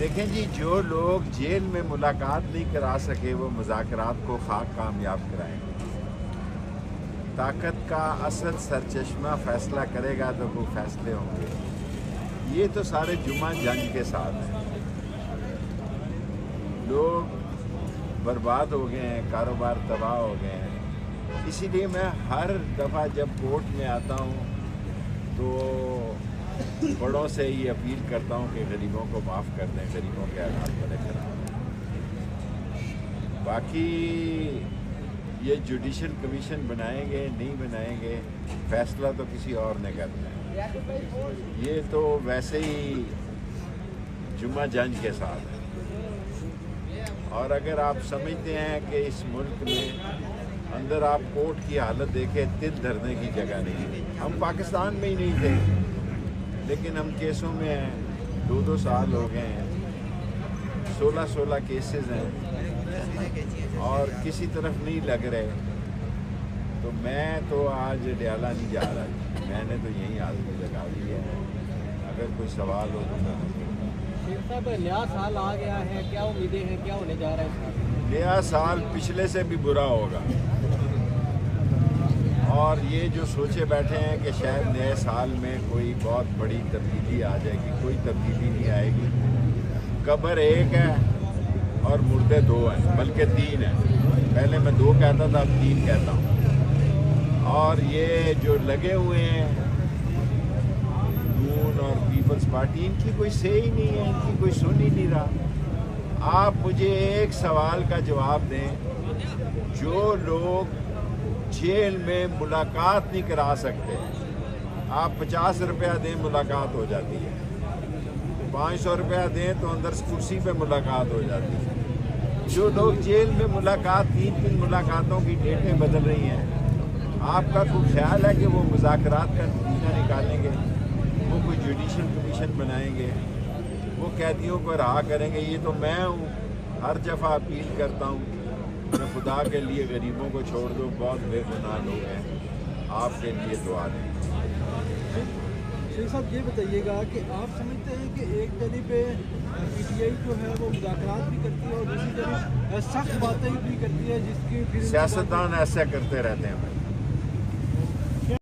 دیکھیں جی، جو لوگ جیل میں ملاقات نہیں کرا سکے وہ مذاکرات کو خاک کامیاب کرائیں گے۔ طاقت کا اصل سرچشمہ فیصلہ کرے گا تو وہ فیصلے ہوں گے۔ یہ تو سارے جمعہ جنگ کے ساتھ ہیں۔ لوگ برباد ہو گئے ہیں، کاروبار تباہ ہو گئے ہیں۔ اسی لیے میں ہر دفعہ جب کورٹ میں آتا ہوں تو بڑوں سے یہ اپیل کرتا ہوں کہ غریبوں کو معاف کر دیں، غریبوں کے حالات بڑے خراب ہیں۔ باقی یہ جوڈیشل کمیشن بنائیں گے نہیں بنائیں گے، فیصلہ تو کسی اور نے کرنا ہے۔ یہ تو ویسے ہی جمعہ جنج کے ساتھ ہے۔ اور اگر آپ سمجھتے ہیں کہ اس ملک میں اندر آپ کورٹ کی حالت دیکھیں، تل دھرنے کی جگہ نہیں۔ ہم پاکستان میں ہی نہیں تھے، لیکن ہم کیسوں میں ہیں، 2 سال ہو گئے ہیں، 16 کیسز ہیں اور کسی طرف نہیں لگ رہے۔ تو میں تو آج ڈیالہ نہیں جا رہا، میں نے تو یہیں آدمی لگا دی ہے۔ اگر کوئی سوال ہو تو میں شیخ صاحب، نیا سال آ گیا ہے، کیا امیدیں ہیں، کیا ہونے جا رہا ہے؟ نیا سال پچھلے سے بھی برا ہوگا، اور یہ جو سوچے بیٹھے ہیں کہ شاید نئے سال میں کوئی بہت بڑی تبدیلی آ جائے گی، کوئی تبدیلی نہیں آئے گی۔ قبر ایک ہے اور مردے 2 ہیں، بلکہ 3 ہیں۔ پہلے میں 2 کہتا تھا، اب 3 کہتا ہوں۔ اور یہ جو لگے ہوئے ہیں نون اور پیپلز پارٹی، ان کی کوئی سے ہی نہیں ہے، ان کی کوئی سن ہی نہیں رہا۔ آپ مجھے ایک سوال کا جواب دیں، جو لوگ جیل میں ملاقات نہیں کرا سکتے، آپ 50 روپیہ دیں ملاقات ہو جاتی ہے، 500 روپیہ دیں تو اندر کرسی پہ ملاقات ہو جاتی ہے۔ جو لوگ جیل میں ملاقات 3 ملاقاتوں کی ڈیٹیں بدل رہی ہیں، آپ کا کوئی خیال ہے کہ وہ مذاکرات کا نتیجہ نکالیں گے؟ وہ کوئی جوڈیشل کمیشن بنائیں گے؟ وہ قیدیوں کو رہا کریں گے؟ یہ تو میں ہوں، ہر دفعہ اپیل کرتا ہوں کہ خدا کے لیے غریبوں کو چھوڑ دو، بہت بے گناہ لوگ ہیں، آپ کے لیے دعا دیں۔ شیخ صاحب، یہ بتائیے گا کہ آپ سمجھتے ہیں کہ ایک جانب پہ پی ٹی آئی جو ہے وہ مذاکرات بھی کرتی ہے اور دوسری جانب سخت باتیں بھی کرتی ہے، جس کی سیاستدان ایسا کرتے رہتے ہیں۔